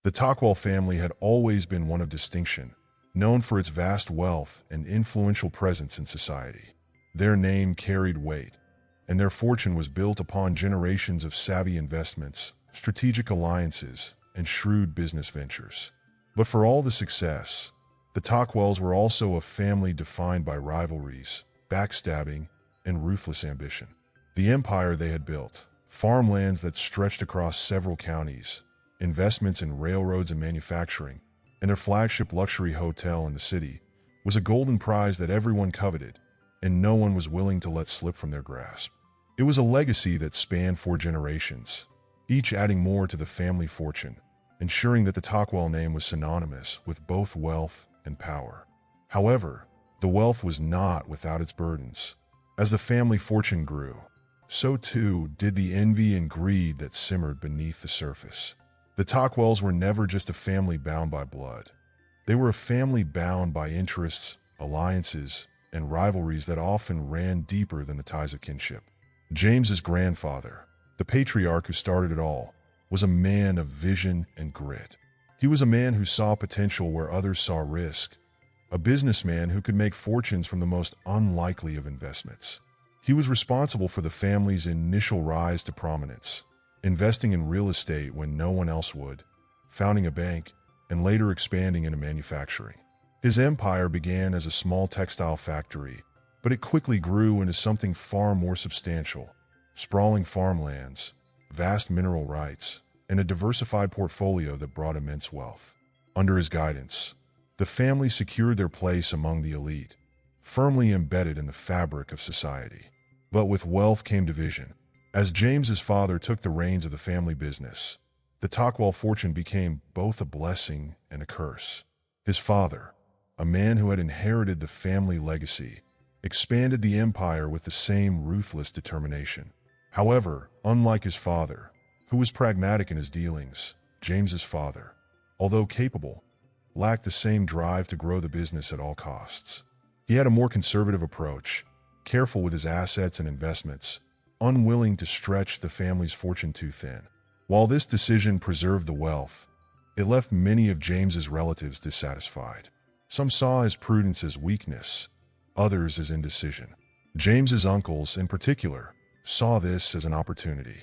The Tockwell family had always been one of distinction, known for its vast wealth and influential presence in society. Their name carried weight, and their fortune was built upon generations of savvy investments, strategic alliances, and shrewd business ventures. But for all the success, the Tockwells were also a family defined by rivalries, backstabbing, and ruthless ambition. The empire they had built, farmlands that stretched across several counties, investments in railroads and manufacturing, and their flagship luxury hotel in the city, was a golden prize that everyone coveted, and no one was willing to let slip from their grasp. It was a legacy that spanned 4 generations, each adding more to the family fortune, ensuring that the Tockwell name was synonymous with both wealth and power. However, the wealth was not without its burdens. As the family fortune grew, so too did the envy and greed that simmered beneath the surface. The Tockwells were never just a family bound by blood. They were a family bound by interests, alliances, and rivalries that often ran deeper than the ties of kinship. James's grandfather, the patriarch who started it all, was a man of vision and grit. He was a man who saw potential where others saw risk, a businessman who could make fortunes from the most unlikely of investments. He was responsible for the family's initial rise to prominence, investing in real estate when no one else would, founding a bank, and later expanding into manufacturing. His empire began as a small textile factory, but it quickly grew into something far more substantial: sprawling farmlands, vast mineral rights, and a diversified portfolio that brought immense wealth. Under his guidance, the family secured their place among the elite, firmly embedded in the fabric of society. But with wealth came division. As James's father took the reins of the family business, the Tockwell fortune became both a blessing and a curse. His father, a man who had inherited the family legacy, expanded the empire with the same ruthless determination. However, unlike his father, who was pragmatic in his dealings, James's father, although capable, lacked the same drive to grow the business at all costs. He had a more conservative approach, careful with his assets and investments, unwilling to stretch the family's fortune too thin. While this decision preserved the wealth, it left many of James's relatives dissatisfied. Some saw his prudence as weakness, others as indecision. James's uncles, in particular, saw this as an opportunity.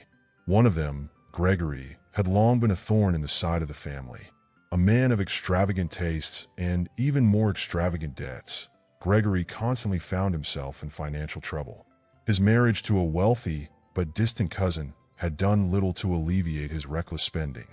One of them, Gregory, had long been a thorn in the side of the family. A man of extravagant tastes and even more extravagant debts, Gregory constantly found himself in financial trouble. His marriage to a wealthy but distant cousin had done little to alleviate his reckless spending.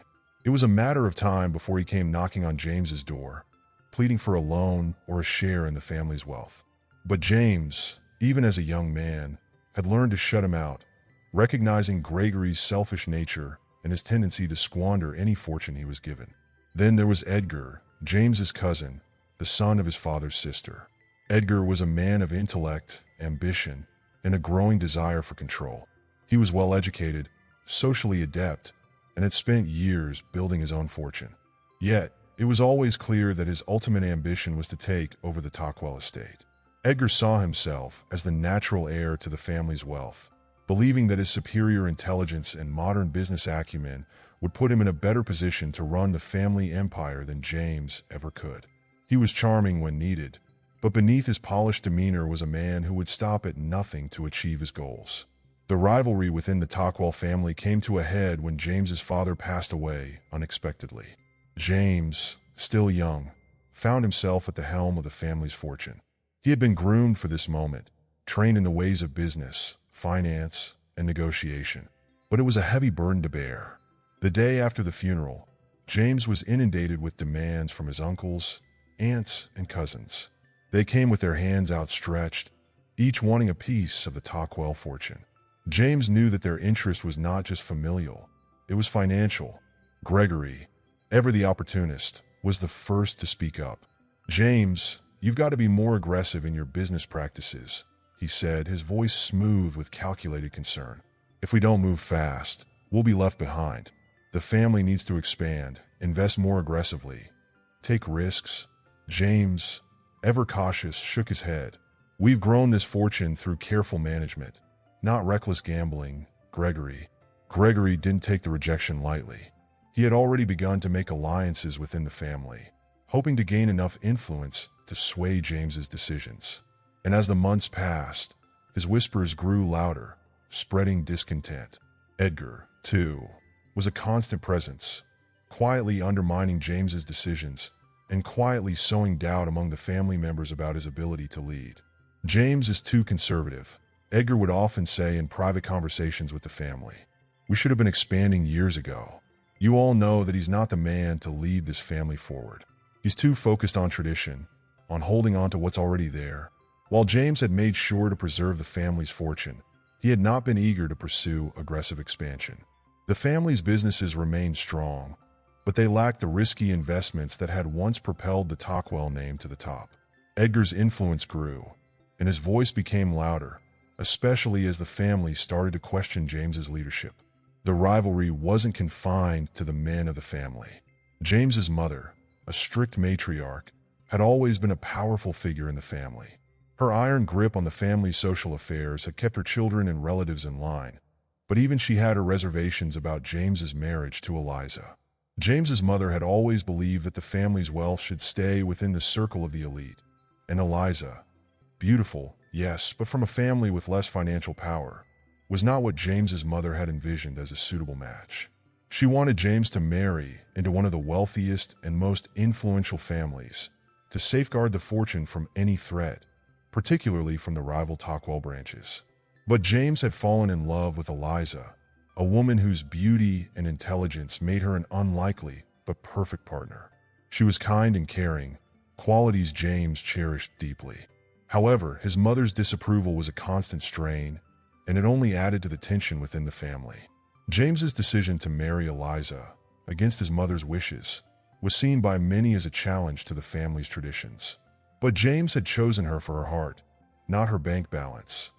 It was a matter of time before he came knocking on James's door, pleading for a loan or a share in the family's wealth. But James, even as a young man, had learned to shut him out, recognizing Gregory's selfish nature and his tendency to squander any fortune he was given. Then there was Edgar, James's cousin, the son of his father's sister. Edgar was a man of intellect, ambition, and a growing desire for control. He was well educated, socially adept, and had spent years building his own fortune. Yet, it was always clear that his ultimate ambition was to take over the Tockwell estate. Edgar saw himself as the natural heir to the family's wealth, believing that his superior intelligence and modern business acumen would put him in a better position to run the family empire than James ever could. He was charming when needed, but beneath his polished demeanor was a man who would stop at nothing to achieve his goals. The rivalry within the Tockwell family came to a head when James's father passed away unexpectedly. James, still young, found himself at the helm of the family's fortune. He had been groomed for this moment, trained in the ways of business, finance, and negotiation. But it was a heavy burden to bear. The day after the funeral, James was inundated with demands from his uncles, aunts, and cousins. They came with their hands outstretched, each wanting a piece of the Tockwell fortune. James knew that their interest was not just familial, it was financial. Gregory, ever the opportunist, was the first to speak up. "James, you've got to be more aggressive in your business practices," he said, his voice smooth with calculated concern. "If we don't move fast, we'll be left behind. The family needs to expand, invest more aggressively, take risks." James, ever cautious, shook his head. "We've grown this fortune through careful management, not reckless gambling, Gregory." Gregory didn't take the rejection lightly. He had already begun to make alliances within the family, hoping to gain enough influence to sway James's decisions. And as the months passed, his whispers grew louder, spreading discontent. Edgar, too, was a constant presence, quietly undermining James's decisions and quietly sowing doubt among the family members about his ability to lead. James is too conservative, Edgar would often say in private conversations with the family. We should have been expanding years ago. You all know that he's not the man to lead this family forward. He's too focused on tradition, on holding on to what's already there. While James had made sure to preserve the family's fortune, he had not been eager to pursue aggressive expansion. The family's businesses remained strong, but they lacked the risky investments that had once propelled the Tockwell name to the top. Edgar's influence grew, and his voice became louder, especially as the family started to question James's leadership. The rivalry wasn't confined to the men of the family. James's mother, a strict matriarch, had always been a powerful figure in the family. Her iron grip on the family's social affairs had kept her children and relatives in line, but even she had her reservations about James's marriage to Eliza. James's mother had always believed that the family's wealth should stay within the circle of the elite, and Eliza, beautiful, yes, but from a family with less financial power, was not what James's mother had envisioned as a suitable match. She wanted James to marry into one of the wealthiest and most influential families, to safeguard the fortune from any threat, particularly from the rival Tockwell branches. But James had fallen in love with Eliza, a woman whose beauty and intelligence made her an unlikely but perfect partner. She was kind and caring, qualities James cherished deeply. However, his mother's disapproval was a constant strain, and it only added to the tension within the family. James's decision to marry Eliza, against his mother's wishes, was seen by many as a challenge to the family's traditions. But James had chosen her for her heart, not her bank balance,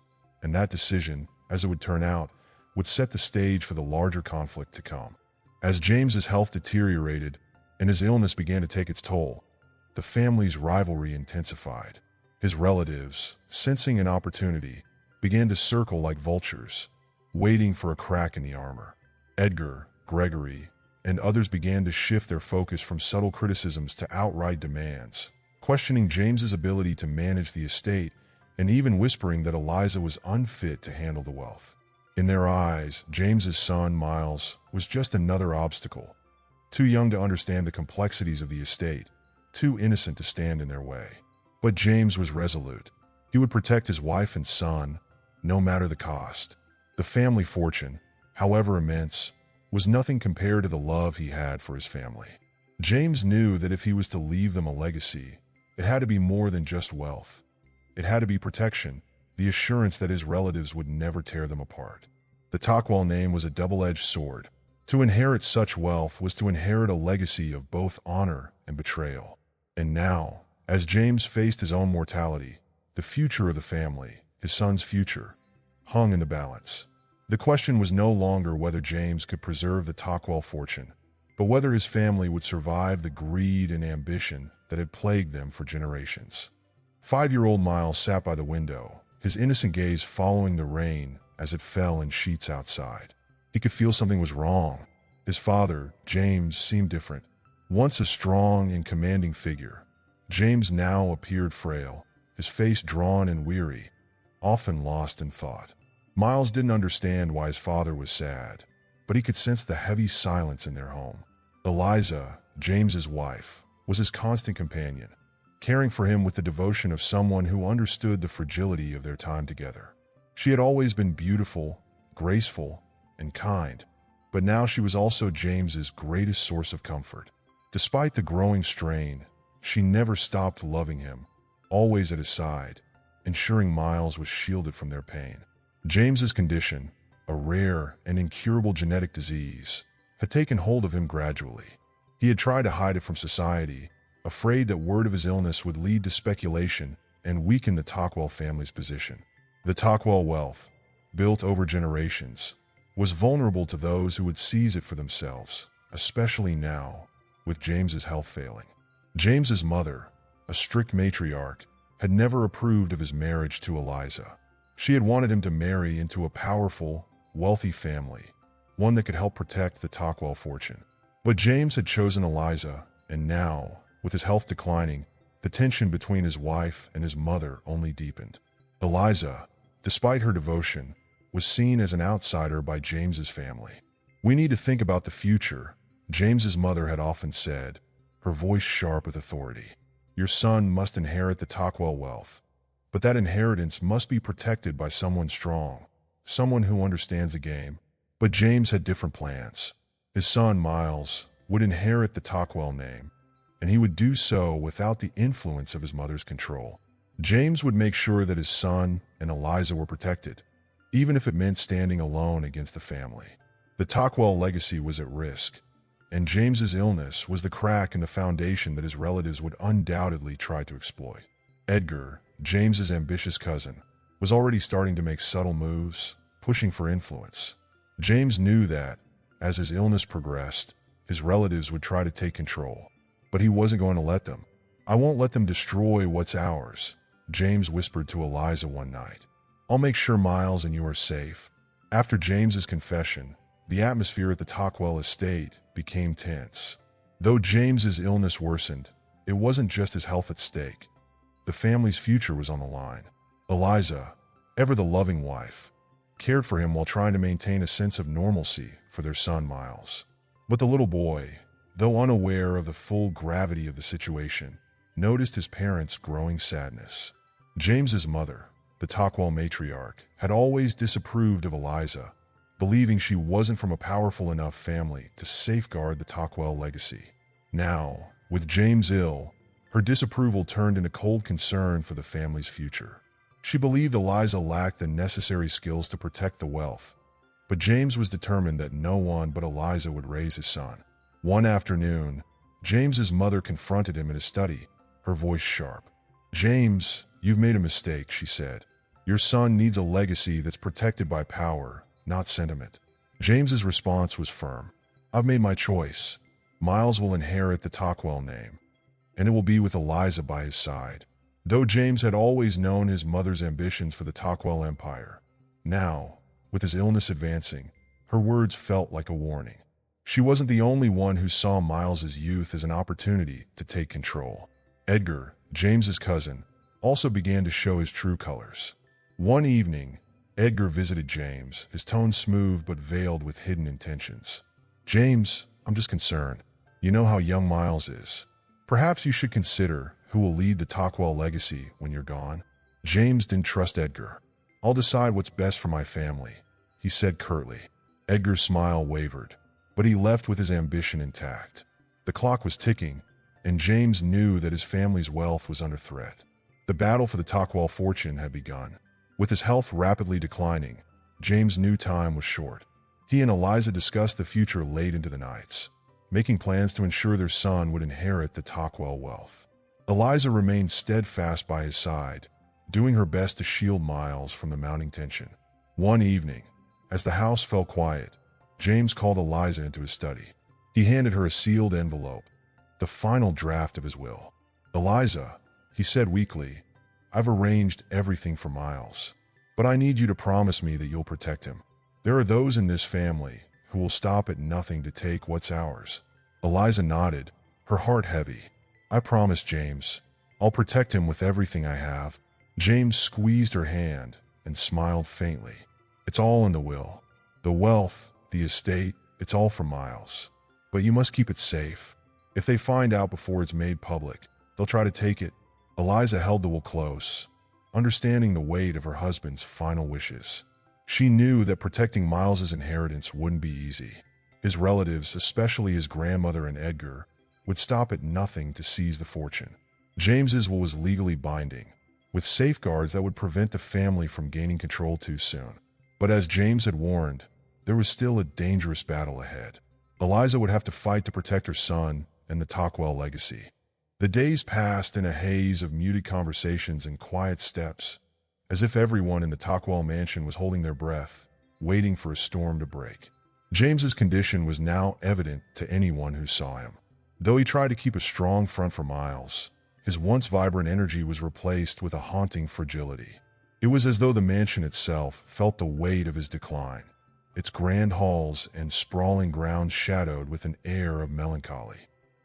and that decision, as it would turn out, would set the stage for the larger conflict to come. As James's health deteriorated and his illness began to take its toll, the family's rivalry intensified. His relatives, sensing an opportunity, began to circle like vultures, waiting for a crack in the armor. Edgar, Gregory, and others began to shift their focus from subtle criticisms to outright demands, questioning James's ability to manage the estate and even whispering that Eliza was unfit to handle the wealth. In their eyes, James's son, Miles, was just another obstacle, too young to understand the complexities of the estate, too innocent to stand in their way. But James was resolute. He would protect his wife and son, no matter the cost. The family fortune, however immense, was nothing compared to the love he had for his family. James knew that if he was to leave them a legacy, it had to be more than just wealth. It had to be protection, the assurance that his relatives would never tear them apart. The Tockwell name was a double-edged sword. To inherit such wealth was to inherit a legacy of both honor and betrayal. And now, as James faced his own mortality, the future of the family, his son's future, hung in the balance. The question was no longer whether James could preserve the Tockwell fortune, but whether his family would survive the greed and ambition that had plagued them for generations. 5-year-old Miles sat by the window, his innocent gaze following the rain as it fell in sheets outside. He could feel something was wrong. His father, James, seemed different. Once a strong and commanding figure, James now appeared frail, his face drawn and weary, often lost in thought. Miles didn't understand why his father was sad, but he could sense the heavy silence in their home. Eliza, James's wife, was his constant companion, caring for him with the devotion of someone who understood the fragility of their time together. She had always been beautiful, graceful, and kind, but now she was also James's greatest source of comfort. Despite the growing strain, she never stopped loving him, always at his side, ensuring Miles was shielded from their pain. James's condition, a rare and incurable genetic disease, had taken hold of him gradually. He had tried to hide it from society, afraid that word of his illness would lead to speculation and weaken the Tockwell family's position. The Tockwell wealth, built over generations, was vulnerable to those who would seize it for themselves, especially now, with James's health failing. James's mother, a strict matriarch, had never approved of his marriage to Eliza. She had wanted him to marry into a powerful, wealthy family, one that could help protect the Tockwell fortune. But James had chosen Eliza, and now, with his health declining, the tension between his wife and his mother only deepened. Eliza, despite her devotion, was seen as an outsider by James's family. "We need to think about the future," James's mother had often said, her voice sharp with authority. "Your son must inherit the Tockwell wealth, but that inheritance must be protected by someone strong, someone who understands the game." But James had different plans. His son, Miles, would inherit the Tockwell name, and he would do so without the influence of his mother's control. James would make sure that his son and Eliza were protected, even if it meant standing alone against the family. The Tockwell legacy was at risk, and James's illness was the crack in the foundation that his relatives would undoubtedly try to exploit. Edgar, James's ambitious cousin, was already starting to make subtle moves, pushing for influence. James knew that, as his illness progressed, his relatives would try to take control, but he wasn't going to let them. "I won't let them destroy what's ours," James whispered to Eliza one night. "I'll make sure Miles and you are safe." After James's confession, the atmosphere at the Tockwell estate became tense. Though James's illness worsened, it wasn't just his health at stake. The family's future was on the line. Eliza, ever the loving wife, cared for him while trying to maintain a sense of normalcy for their son Miles. But the little boy, though unaware of the full gravity of the situation, noticed his parents' growing sadness. James's mother, the Tockwell matriarch, had always disapproved of Eliza, believing she wasn't from a powerful enough family to safeguard the Tockwell legacy. Now, with James ill, her disapproval turned into cold concern for the family's future. She believed Eliza lacked the necessary skills to protect the wealth, but James was determined that no one but Eliza would raise his son. One afternoon, James's mother confronted him in his study, her voice sharp. "James, you've made a mistake," she said. "Your son needs a legacy that's protected by power, not sentiment." James's response was firm. "I've made my choice. Miles will inherit the Tockwell name, and it will be with Eliza by his side." Though James had always known his mother's ambitions for the Tockwell empire, now, with his illness advancing, her words felt like a warning. She wasn't the only one who saw Miles's youth as an opportunity to take control. Edgar, James's cousin, also began to show his true colors. One evening, Edgar visited James, his tone smooth but veiled with hidden intentions. "James, I'm just concerned. You know how young Miles is. Perhaps you should consider who will lead the Tockwell legacy when you're gone." James didn't trust Edgar. "I'll decide what's best for my family," he said curtly. Edgar's smile wavered, but he left with his ambition intact. The clock was ticking, and James knew that his family's wealth was under threat. The battle for the Tockwell fortune had begun. With his health rapidly declining, James knew time was short. He and Eliza discussed the future late into the nights, making plans to ensure their son would inherit the Tockwell wealth. Eliza remained steadfast by his side, doing her best to shield Miles from the mounting tension. One evening, as the house fell quiet, James called Eliza into his study. He handed her a sealed envelope, the final draft of his will. "Eliza," he said weakly, "I've arranged everything for Miles, but I need you to promise me that you'll protect him. There are those in this family who will stop at nothing to take what's ours." Eliza nodded, her heart heavy. "I promise, James. I'll protect him with everything I have." James squeezed her hand and smiled faintly. "It's all in the will. The wealth, the estate, it's all for Miles. But you must keep it safe. If they find out before it's made public, they'll try to take it." Eliza held the will close, understanding the weight of her husband's final wishes. She knew that protecting Miles's inheritance wouldn't be easy. His relatives, especially his grandmother and Edgar, would stop at nothing to seize the fortune. James's will was legally binding, with safeguards that would prevent the family from gaining control too soon. But as James had warned, there was still a dangerous battle ahead. Eliza would have to fight to protect her son and the Tockwell legacy. The days passed in a haze of muted conversations and quiet steps, as if everyone in the Tockwell mansion was holding their breath, waiting for a storm to break. James's condition was now evident to anyone who saw him. Though he tried to keep a strong front for Miles, his once vibrant energy was replaced with a haunting fragility. It was as though the mansion itself felt the weight of his decline, its grand halls and sprawling grounds shadowed with an air of melancholy.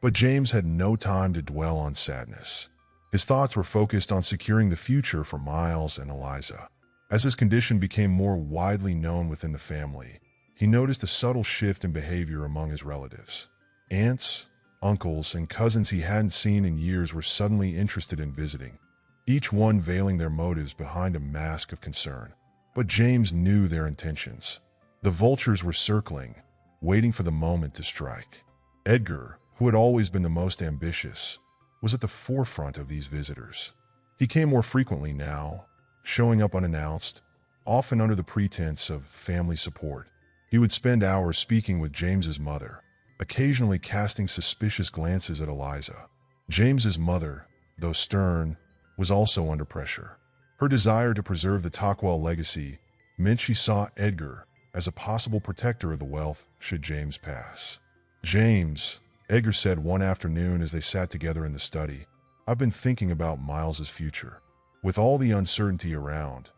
But James had no time to dwell on sadness. His thoughts were focused on securing the future for Miles and Eliza. As his condition became more widely known within the family, he noticed a subtle shift in behavior among his relatives. Aunts, uncles, and cousins he hadn't seen in years were suddenly interested in visiting, each one veiling their motives behind a mask of concern. But James knew their intentions. The vultures were circling, waiting for the moment to strike. Edgar, who had always been the most ambitious, was at the forefront of these visitors. He came more frequently now, showing up unannounced, often under the pretense of family support. He would spend hours speaking with James's mother, occasionally casting suspicious glances at Eliza. James's mother, though stern, was also under pressure. Her desire to preserve the Tockwell legacy meant she saw Edgar as a possible protector of the wealth should James pass. "James," Edgar said one afternoon as they sat together in the study, "I've been thinking about Miles's future. With all the uncertainty around,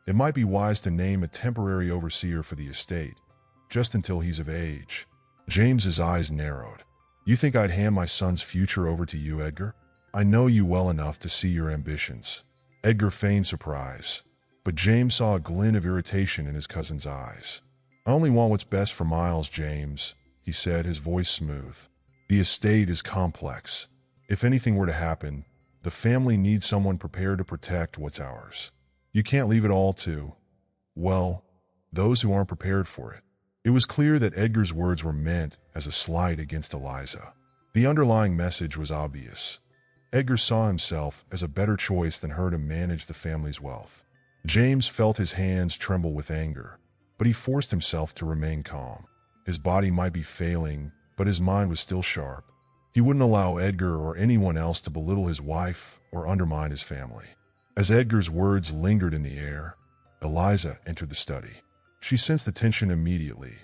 it might be wise to name a temporary overseer for the estate, just until he's of age." James's eyes narrowed. "You think I'd hand my son's future over to you, Edgar? I know you well enough to see your ambitions." Edgar feigned surprise, but James saw a glint of irritation in his cousin's eyes. "I only want what's best for Miles, James," he said, his voice smooth. "The estate is complex. If anything were to happen, the family needs someone prepared to protect what's ours. You can't leave it all to, well, those who aren't prepared for it." It was clear that Edgar's words were meant as a slight against Eliza. The underlying message was obvious. Edgar saw himself as a better choice than her to manage the family's wealth. James felt his hands tremble with anger, but he forced himself to remain calm. His body might be failing, but his mind was still sharp. He wouldn't allow Edgar or anyone else to belittle his wife or undermine his family. As Edgar's words lingered in the air, Eliza entered the study. She sensed the tension immediately,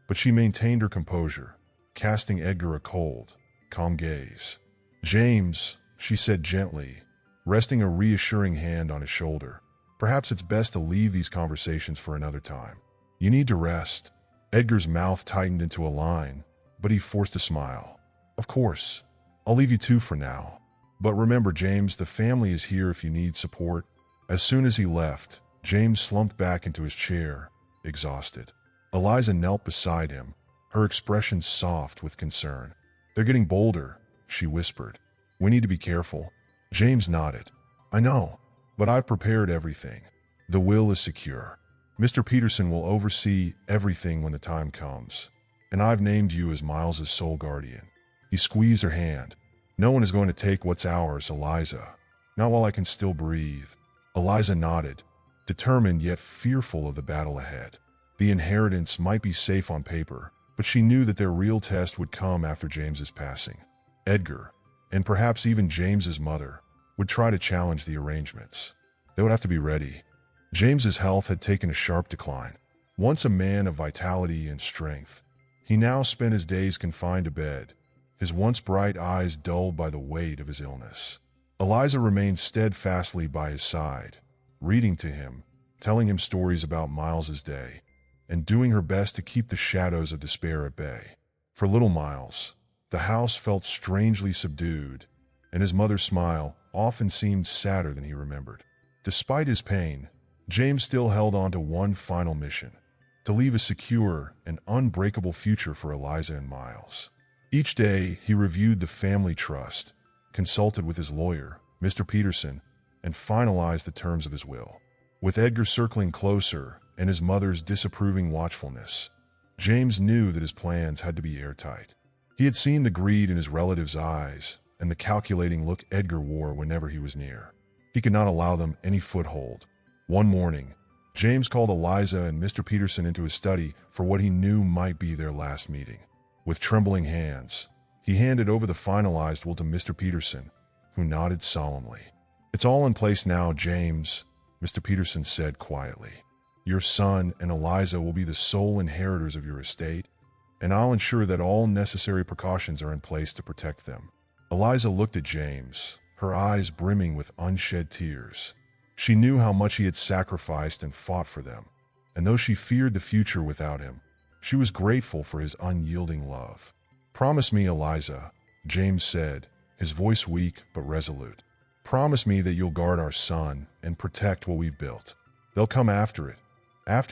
but she maintained her composure, casting Edgar a cold, calm gaze. "James," she said gently, resting a reassuring hand on his shoulder, "perhaps it's best to leave these conversations for another time. You need to rest." Edgar's mouth tightened into a line, but he forced a smile. "Of course. I'll leave you two for now. But remember, James, the family is here if you need support." As soon as he left, James slumped back into his chair, exhausted. Eliza knelt beside him, her expression soft with concern. "They're getting bolder," she whispered. "We need to be careful." James nodded. "I know, but I've prepared everything. The will is secure. Mr. Peterson will oversee everything when the time comes, and I've named you as Miles's sole guardian." He squeezed her hand. "No one is going to take what's ours, Eliza. Not while I can still breathe." Eliza nodded, determined yet fearful of the battle ahead. The inheritance might be safe on paper, but she knew that their real test would come after James's passing. Edgar, and perhaps even James's mother, would try to challenge the arrangements. They would have to be ready. James's health had taken a sharp decline. Once a man of vitality and strength, he now spent his days confined to bed, his once bright eyes dulled by the weight of his illness. Eliza remained steadfastly by his side, reading to him, telling him stories about Miles's day, and doing her best to keep the shadows of despair at bay. For little Miles, the house felt strangely subdued, and his mother's smile often seemed sadder than he remembered. Despite his pain, James still held on to one final mission: to leave a secure and unbreakable future for Eliza and Miles. Each day, he reviewed the family trust, consulted with his lawyer, Mr. Peterson, and finalized the terms of his will. With Edgar circling closer and his mother's disapproving watchfulness, James knew that his plans had to be airtight. He had seen the greed in his relative's eyes and the calculating look Edgar wore whenever he was near. He could not allow them any foothold. One morning, James called Eliza and Mr. Peterson into his study for what he knew might be their last meeting. With trembling hands, he handed over the finalized will to Mr. Peterson, who nodded solemnly. "It's all in place now, James," Mr. Peterson said quietly. "Your son and Eliza will be the sole inheritors of your estate, and I'll ensure that all necessary precautions are in place to protect them." Eliza looked at James, her eyes brimming with unshed tears. She knew how much he had sacrificed and fought for them, and though she feared the future without him, She was grateful for his unyielding love. "Promise me, Eliza," James said, his voice weak but resolute. "Promise me that you'll guard our son and protect what we've built. They'll come after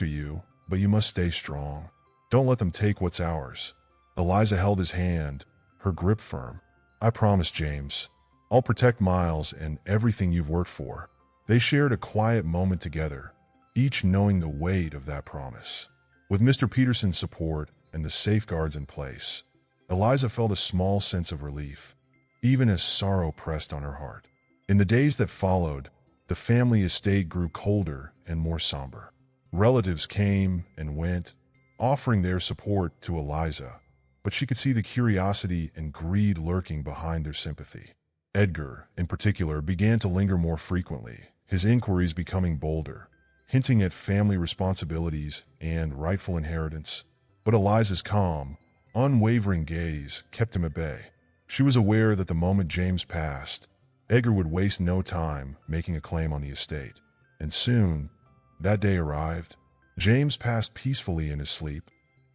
you, but you must stay strong. Don't let them take what's ours." Eliza held his hand, her grip firm. "I promise, James. I'll protect Miles and everything you've worked for." They shared a quiet moment together, each knowing the weight of that promise. With Mr. Peterson's support and the safeguards in place, Eliza felt a small sense of relief, even as sorrow pressed on her heart. In the days that followed, the family estate grew colder and more somber. Relatives came and went, offering their support to Eliza, but she could see the curiosity and greed lurking behind their sympathy. Edgar, in particular, began to linger more frequently, his inquiries becoming bolder, hinting at family responsibilities and rightful inheritance. But Eliza's calm, unwavering gaze kept him at bay. She was aware that the moment James passed, Edgar would waste no time making a claim on the estate. And soon, that day arrived. James passed peacefully in his sleep,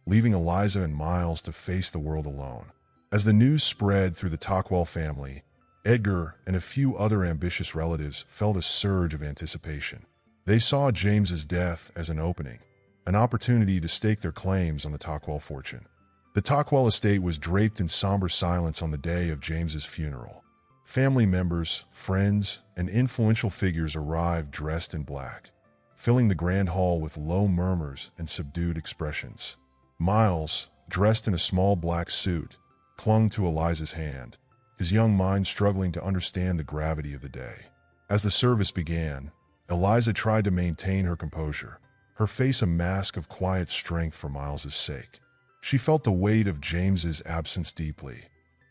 leaving Eliza and Miles to face the world alone. As the news spread through the Tockwell family, Edgar and a few other ambitious relatives felt a surge of anticipation. They saw James's death as an opening, an opportunity to stake their claims on the Tockwell fortune. The Tockwell estate was draped in somber silence on the day of James's funeral. Family members, friends, and influential figures arrived dressed in black, filling the grand hall with low murmurs and subdued expressions. Miles, dressed in a small black suit, clung to Eliza's hand, his young mind struggling to understand the gravity of the day. As the service began, Eliza tried to maintain her composure, her face a mask of quiet strength for Miles's sake. She felt the weight of James's absence deeply,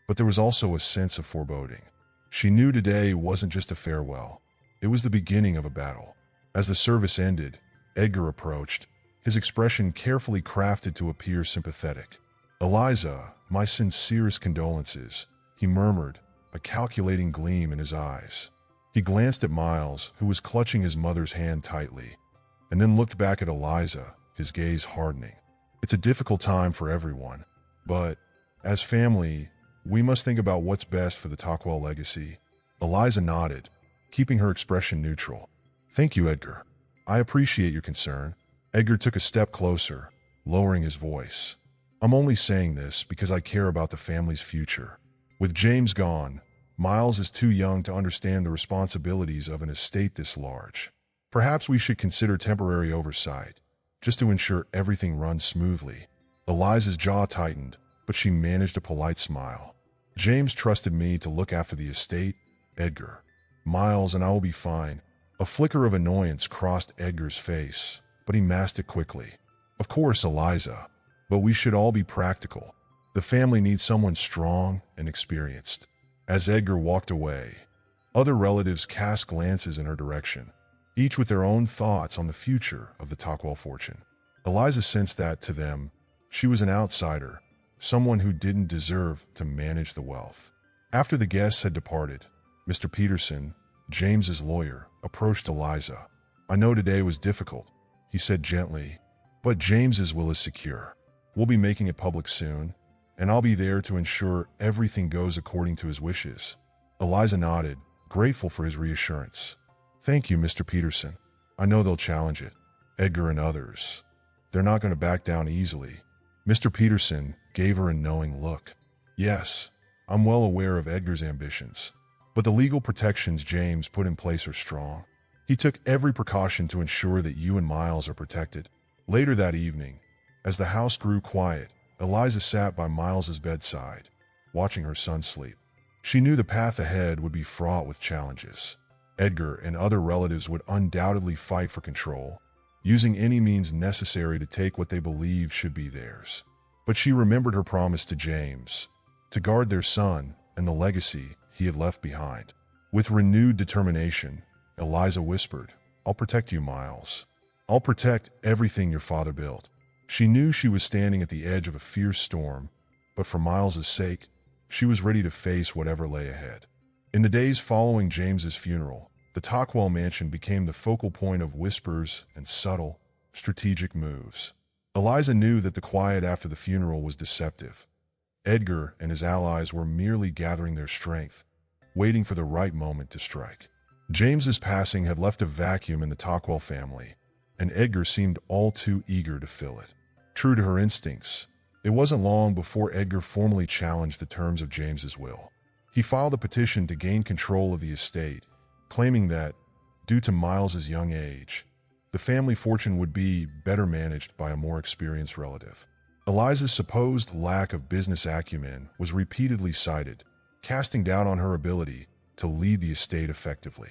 but there was also a sense of foreboding. She knew today wasn't just a farewell, it was the beginning of a battle. As the service ended, Edgar approached, his expression carefully crafted to appear sympathetic. "Eliza, my sincerest condolences," he murmured, a calculating gleam in his eyes. He glanced at Miles, who was clutching his mother's hand tightly, and then looked back at Eliza, his gaze hardening. "It's a difficult time for everyone, but as family, we must think about what's best for the Tockwell legacy." Eliza nodded, keeping her expression neutral. "Thank you, Edgar. I appreciate your concern." Edgar took a step closer, lowering his voice. "I'm only saying this because I care about the family's future. With James gone, Miles is too young to understand the responsibilities of an estate this large. Perhaps we should consider temporary oversight, just to ensure everything runs smoothly." Eliza's jaw tightened, but she managed a polite smile. "James trusted me to look after the estate, Edgar. Miles and I will be fine." A flicker of annoyance crossed Edgar's face, but he masked it quickly. "Of course, Eliza, but we should all be practical. The family needs someone strong and experienced." As Edgar walked away, other relatives cast glances in her direction, each with their own thoughts on the future of the Tockwell fortune. Eliza sensed that, to them, she was an outsider, someone who didn't deserve to manage the wealth. After the guests had departed, Mr. Peterson, James's lawyer, approached Eliza. "I know today was difficult," he said gently, "but James's will is secure. We'll be making it public soon, and I'll be there to ensure everything goes according to his wishes." Eliza nodded, grateful for his reassurance. "Thank you, Mr. Peterson. I know they'll challenge it. Edgar and others. They're not going to back down easily." Mr. Peterson gave her a knowing look. "Yes, I'm well aware of Edgar's ambitions, but the legal protections James put in place are strong. He took every precaution to ensure that you and Miles are protected." Later that evening, as the house grew quiet, Eliza sat by Miles's bedside, watching her son sleep. She knew the path ahead would be fraught with challenges. Edgar and other relatives would undoubtedly fight for control, using any means necessary to take what they believed should be theirs. But she remembered her promise to James, to guard their son and the legacy he had left behind. With renewed determination, Eliza whispered, "I'll protect you, Miles. I'll protect everything your father built." She knew she was standing at the edge of a fierce storm, but for Miles's sake, she was ready to face whatever lay ahead. In the days following James's funeral, the Tockwell mansion became the focal point of whispers and subtle, strategic moves. Eliza knew that the quiet after the funeral was deceptive. Edgar and his allies were merely gathering their strength, waiting for the right moment to strike. James's passing had left a vacuum in the Tockwell family, and Edgar seemed all too eager to fill it. True to her instincts, it wasn't long before Edgar formally challenged the terms of James's will. He filed a petition to gain control of the estate, claiming that, due to Miles's young age, the family fortune would be better managed by a more experienced relative. Eliza's supposed lack of business acumen was repeatedly cited, casting doubt on her ability to lead the estate effectively.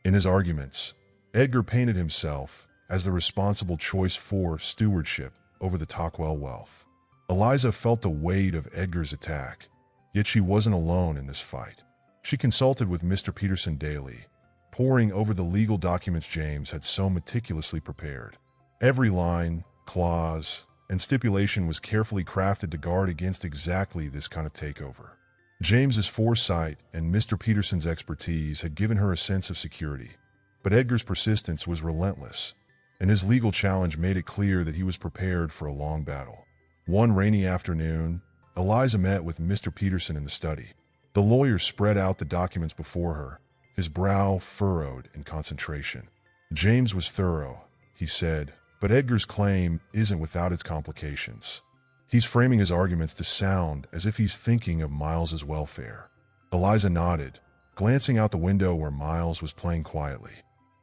In his arguments, Edgar painted himself as the responsible choice for stewardship over the Tockwell wealth. Eliza felt the weight of Edgar's attack, yet she wasn't alone in this fight. She consulted with Mr. Peterson daily, poring over the legal documents James had so meticulously prepared. Every line, clause, and stipulation was carefully crafted to guard against exactly this kind of takeover. James's foresight and Mr. Peterson's expertise had given her a sense of security, but Edgar's persistence was relentless, and his legal challenge made it clear that he was prepared for a long battle. One rainy afternoon, Eliza met with Mr. Peterson in the study. The lawyer spread out the documents before her, his brow furrowed in concentration. James was thorough, he said, but Edgar's claim isn't without its complications. He's framing his arguments to sound as if he's thinking of Miles's welfare. Eliza nodded, glancing out the window where Miles was playing quietly.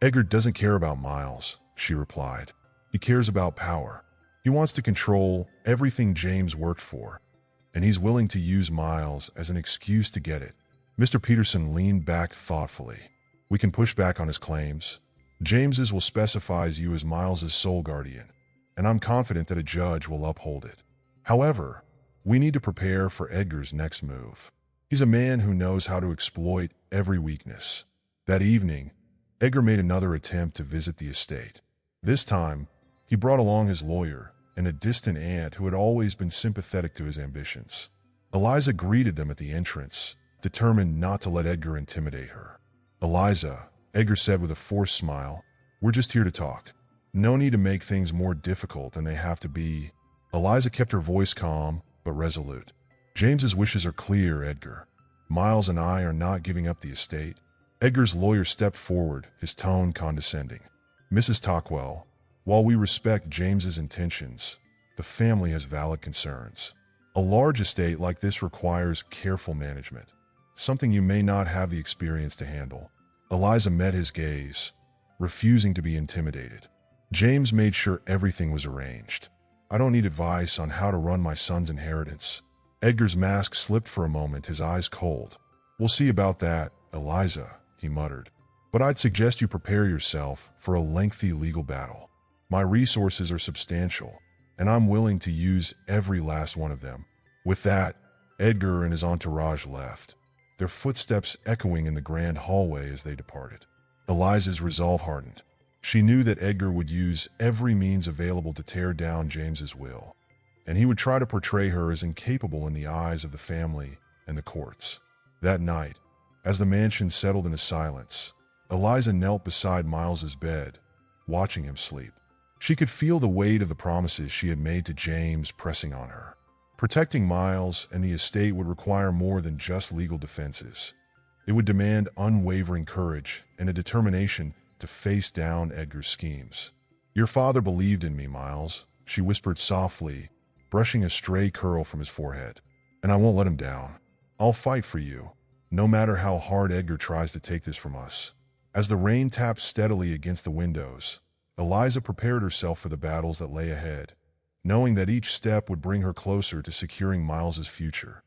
Edgar doesn't care about Miles, she replied. He cares about power. He wants to control everything James worked for, and he's willing to use Miles as an excuse to get it. Mr. Peterson leaned back thoughtfully. We can push back on his claims. James's will specify you as Miles's sole guardian, and I'm confident that a judge will uphold it. However, we need to prepare for Edgar's next move. He's a man who knows how to exploit every weakness. That evening, Edgar made another attempt to visit the estate. This time, he brought along his lawyer and a distant aunt who had always been sympathetic to his ambitions. Eliza greeted them at the entrance, determined not to let Edgar intimidate her. Eliza, Edgar said with a forced smile, we're just here to talk. No need to make things more difficult than they have to be. Eliza kept her voice calm, but resolute. James's wishes are clear, Edgar. Miles and I are not giving up the estate. Edgar's lawyer stepped forward, his tone condescending. Mrs. Tockwell, while we respect James's intentions, the family has valid concerns. A large estate like this requires careful management, something you may not have the experience to handle. Eliza met his gaze, refusing to be intimidated. James made sure everything was arranged. I don't need advice on how to run my son's inheritance. Edgar's mask slipped for a moment, his eyes cold. We'll see about that, Eliza, he muttered. But I'd suggest you prepare yourself for a lengthy legal battle. My resources are substantial, and I'm willing to use every last one of them. With that, Edgar and his entourage left, their footsteps echoing in the grand hallway as they departed. Eliza's resolve hardened. She knew that Edgar would use every means available to tear down James's will, and he would try to portray her as incapable in the eyes of the family and the courts. That night, as the mansion settled into silence, Eliza knelt beside Miles's bed, watching him sleep. She could feel the weight of the promises she had made to James pressing on her. Protecting Miles and the estate would require more than just legal defenses. It would demand unwavering courage and a determination to face down Edgar's schemes. Your father believed in me, Miles, she whispered softly, brushing a stray curl from his forehead. And I won't let him down. I'll fight for you, no matter how hard Edgar tries to take this from us. As the rain tapped steadily against the windows, Eliza prepared herself for the battles that lay ahead, knowing that each step would bring her closer to securing Miles's future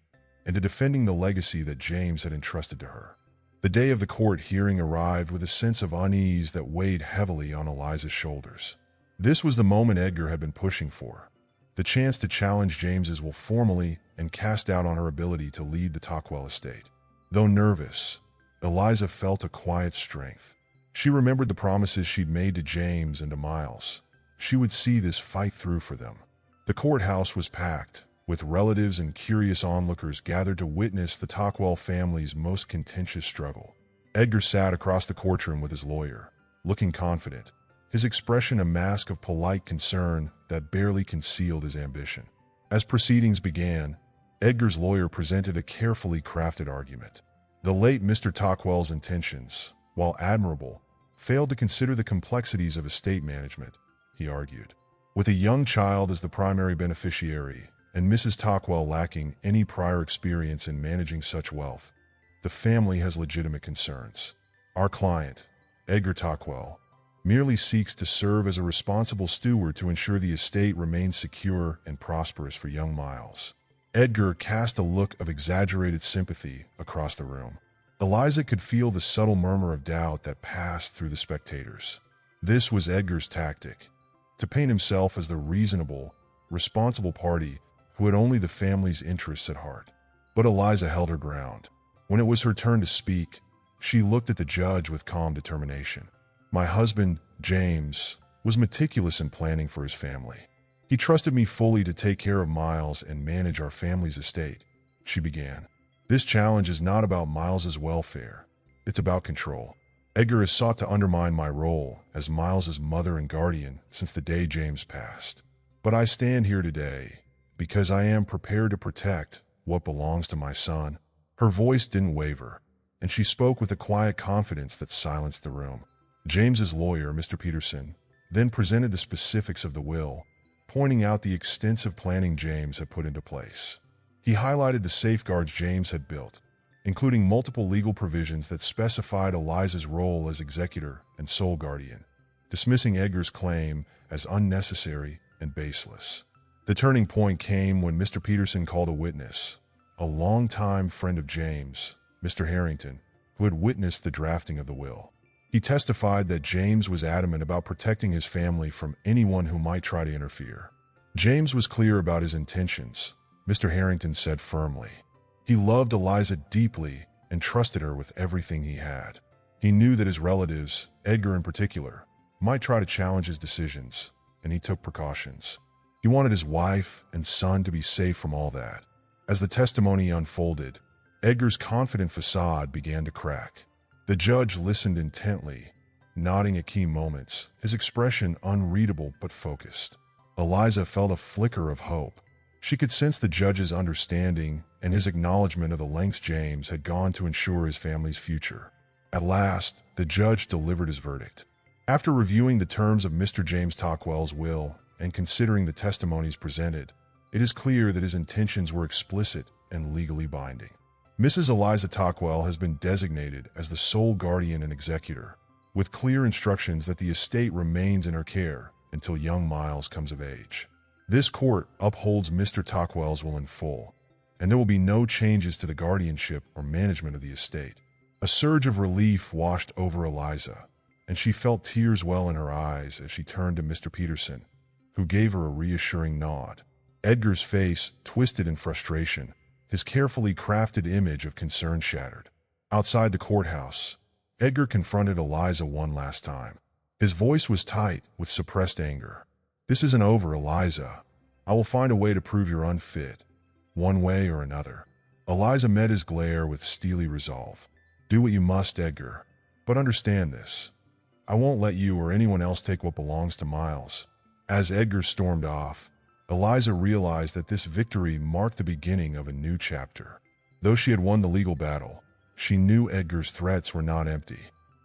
and to defending the legacy that James had entrusted to her. The day of the court hearing arrived with a sense of unease that weighed heavily on Eliza's shoulders. This was the moment Edgar had been pushing for, the chance to challenge James's will formally and cast doubt on her ability to lead the Tockwell estate. Though nervous, Eliza felt a quiet strength. She remembered the promises she'd made to James and to Miles. She would see this fight through for them. The courthouse was packed, with relatives and curious onlookers gathered to witness the Tockwell family's most contentious struggle. Edgar sat across the courtroom with his lawyer, looking confident, his expression a mask of polite concern that barely concealed his ambition. As proceedings began, Edgar's lawyer presented a carefully crafted argument. The late Mr. Tockwell's intentions, while admirable, failed to consider the complexities of estate management, he argued. With a young child as the primary beneficiary, and Mrs. Tockwell lacking any prior experience in managing such wealth, the family has legitimate concerns. Our client, Edgar Tockwell, merely seeks to serve as a responsible steward to ensure the estate remains secure and prosperous for young Miles. Edgar cast a look of exaggerated sympathy across the room. Eliza could feel the subtle murmur of doubt that passed through the spectators. This was Edgar's tactic, to paint himself as the reasonable, responsible party who had only the family's interests at heart. But Eliza held her ground. When it was her turn to speak, she looked at the judge with calm determination. My husband, James, was meticulous in planning for his family. He trusted me fully to take care of Miles and manage our family's estate, she began. This challenge is not about Miles's welfare. It's about control. Edgar has sought to undermine my role as Miles's mother and guardian since the day James passed. But I stand here today because I am prepared to protect what belongs to my son. Her voice didn't waver, and she spoke with a quiet confidence that silenced the room. James's lawyer, Mr. Peterson, then presented the specifics of the will, pointing out the extensive planning James had put into place. He highlighted the safeguards James had built, including multiple legal provisions that specified Eliza's role as executor and sole guardian, dismissing Edgar's claim as unnecessary and baseless. The turning point came when Mr. Peterson called a witness, a longtime friend of James, Mr. Harrington, who had witnessed the drafting of the will. He testified that James was adamant about protecting his family from anyone who might try to interfere. James was clear about his intentions, Mr. Harrington said firmly. He loved Eliza deeply and trusted her with everything he had. He knew that his relatives, Edgar in particular, might try to challenge his decisions, and he took precautions. He wanted his wife and son to be safe from all that. As the testimony unfolded, Edgar's confident facade began to crack. The judge listened intently, nodding at key moments, his expression unreadable but focused. Eliza felt a flicker of hope. She could sense the judge's understanding and his acknowledgement of the lengths James had gone to ensure his family's future. At last, the judge delivered his verdict. After reviewing the terms of Mr. James Tockwell's will and considering the testimonies presented, it is clear that his intentions were explicit and legally binding. Mrs. Eliza Tockwell has been designated as the sole guardian and executor, with clear instructions that the estate remains in her care until young Miles comes of age. This court upholds Mr. Tockwell's will in full, and there will be no changes to the guardianship or management of the estate. A surge of relief washed over Eliza, and she felt tears well in her eyes as she turned to Mr. Peterson, who gave her a reassuring nod. Edgar's face twisted in frustration, his carefully crafted image of concern shattered. Outside the courthouse, Edgar confronted Eliza one last time. His voice was tight with suppressed anger. This isn't over, Eliza. I will find a way to prove you're unfit, one way or another. Eliza met his glare with steely resolve. Do what you must, Edgar, but understand this. I won't let you or anyone else take what belongs to Miles. As Edgar stormed off, Eliza realized that this victory marked the beginning of a new chapter. Though she had won the legal battle, she knew Edgar's threats were not empty.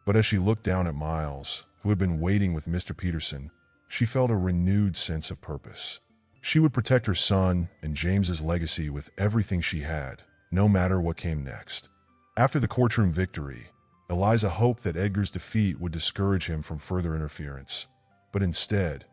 But as she looked down at Miles, who had been waiting with Mr. Peterson, she felt a renewed sense of purpose. She would protect her son and James's legacy with everything she had, no matter what came next. After the courtroom victory, Eliza hoped that Edgar's defeat would discourage him from further interference. But instead,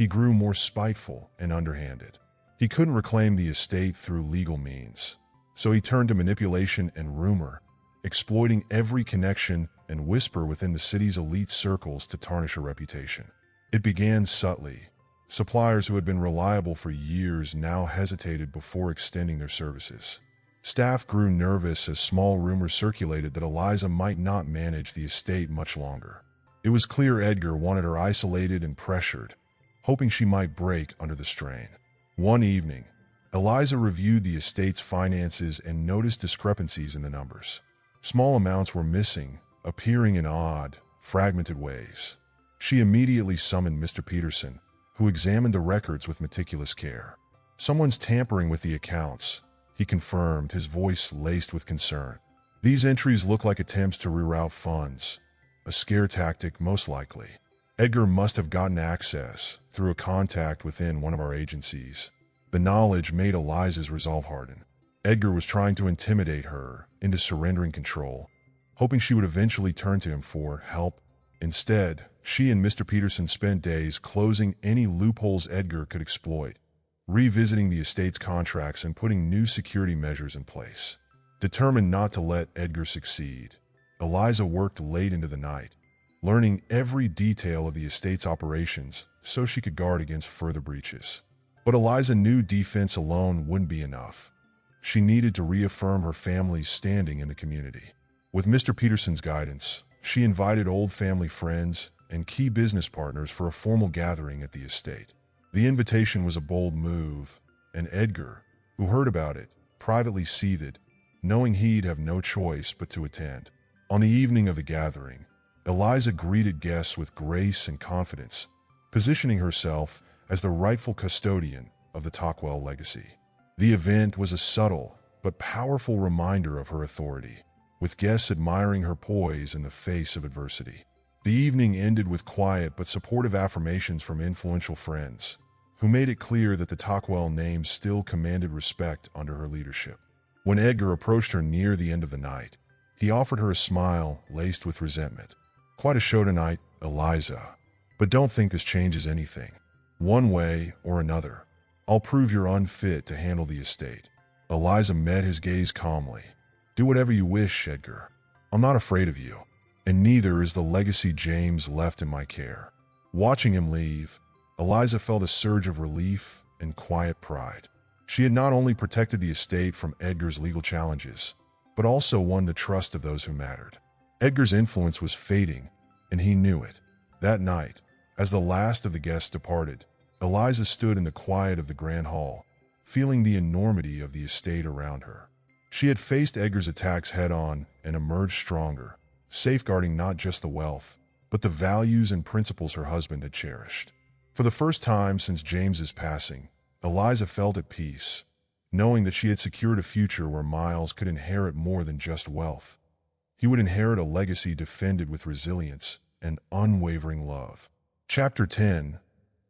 he grew more spiteful and underhanded. He couldn't reclaim the estate through legal means, so he turned to manipulation and rumor, exploiting every connection and whisper within the city's elite circles to tarnish her reputation. It began subtly. Suppliers who had been reliable for years now hesitated before extending their services. Staff grew nervous as small rumors circulated that Eliza might not manage the estate much longer. It was clear Edgar wanted her isolated and pressured, hoping she might break under the strain. One evening, Eliza reviewed the estate's finances and noticed discrepancies in the numbers. Small amounts were missing, appearing in odd, fragmented ways. She immediately summoned Mr. Peterson, who examined the records with meticulous care. "Someone's tampering with the accounts," he confirmed, his voice laced with concern. "These entries look like attempts to reroute funds. A scare tactic, most likely. Edgar must have gotten access through a contact within one of our agencies." The knowledge made Eliza's resolve harden. Edgar was trying to intimidate her into surrendering control, hoping she would eventually turn to him for help. Instead, she and Mr. Peterson spent days closing any loopholes Edgar could exploit, revisiting the estate's contracts and putting new security measures in place. Determined not to let Edgar succeed, Eliza worked late into the night, learning every detail of the estate's operations so she could guard against further breaches. But Eliza knew defense alone wouldn't be enough. She needed to reaffirm her family's standing in the community. With Mr. Peterson's guidance, she invited old family friends and key business partners for a formal gathering at the estate. The invitation was a bold move, and Edgar, who heard about it, privately seethed, knowing he'd have no choice but to attend. On the evening of the gathering, Eliza greeted guests with grace and confidence, positioning herself as the rightful custodian of the Tockwell legacy. The event was a subtle but powerful reminder of her authority, with guests admiring her poise in the face of adversity. The evening ended with quiet but supportive affirmations from influential friends, who made it clear that the Tockwell name still commanded respect under her leadership. When Edgar approached her near the end of the night, he offered her a smile laced with resentment. "Quite a show tonight, Eliza. But don't think this changes anything. One way or another, I'll prove you're unfit to handle the estate." Eliza met his gaze calmly. "Do whatever you wish, Edgar. I'm not afraid of you, and neither is the legacy James left in my care." Watching him leave, Eliza felt a surge of relief and quiet pride. She had not only protected the estate from Edgar's legal challenges, but also won the trust of those who mattered. Edgar's influence was fading, and he knew it. That night, as the last of the guests departed, Eliza stood in the quiet of the grand hall, feeling the enormity of the estate around her. She had faced Edgar's attacks head-on and emerged stronger, safeguarding not just the wealth, but the values and principles her husband had cherished. For the first time since James's passing, Eliza felt at peace, knowing that she had secured a future where Miles could inherit more than just wealth. He would inherit a legacy defended with resilience and unwavering love. Chapter 10: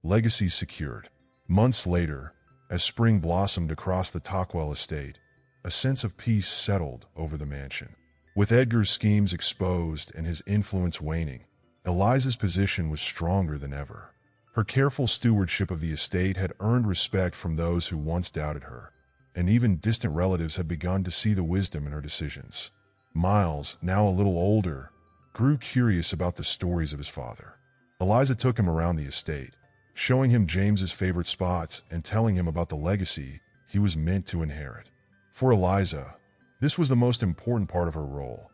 Legacy Secured. Months later, as spring blossomed across the Tockwell estate, a sense of peace settled over the mansion. With Edgar's schemes exposed and his influence waning, Eliza's position was stronger than ever. Her careful stewardship of the estate had earned respect from those who once doubted her, and even distant relatives had begun to see the wisdom in her decisions. Miles, now a little older, grew curious about the stories of his father. Eliza took him around the estate, showing him James's favorite spots and telling him about the legacy he was meant to inherit. For Eliza, this was the most important part of her role,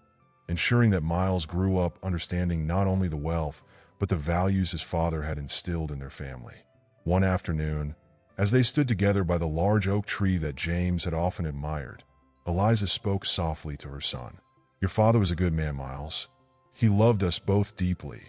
ensuring that Miles grew up understanding not only the wealth, but the values his father had instilled in their family. One afternoon, as they stood together by the large oak tree that James had often admired, Eliza spoke softly to her son. "Your father was a good man, Miles. He loved us both deeply,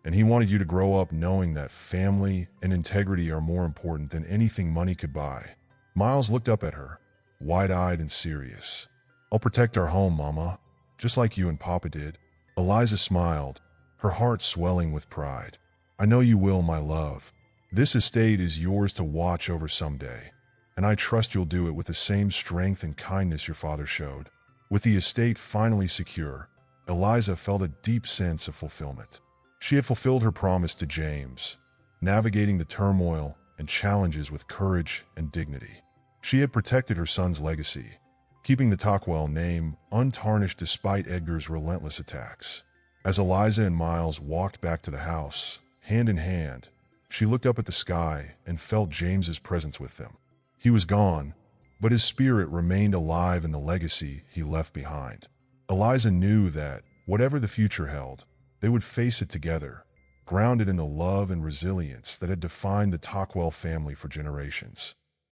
and he wanted you to grow up knowing that family and integrity are more important than anything money could buy." Miles looked up at her, wide-eyed and serious. "I'll protect our home, Mama, just like you and Papa did." Eliza smiled, her heart swelling with pride. "I know you will, my love. This estate is yours to watch over someday, and I trust you'll do it with the same strength and kindness your father showed." With the estate finally secure, Eliza felt a deep sense of fulfillment. She had fulfilled her promise to James, navigating the turmoil and challenges with courage and dignity. She had protected her son's legacy, keeping the Tockwell name untarnished despite Edgar's relentless attacks. As Eliza and Miles walked back to the house, hand in hand, she looked up at the sky and felt James's presence with them. He was gone, but his spirit remained alive in the legacy he left behind. Eliza knew that, whatever the future held, they would face it together, grounded in the love and resilience that had defined the Tockwell family for generations.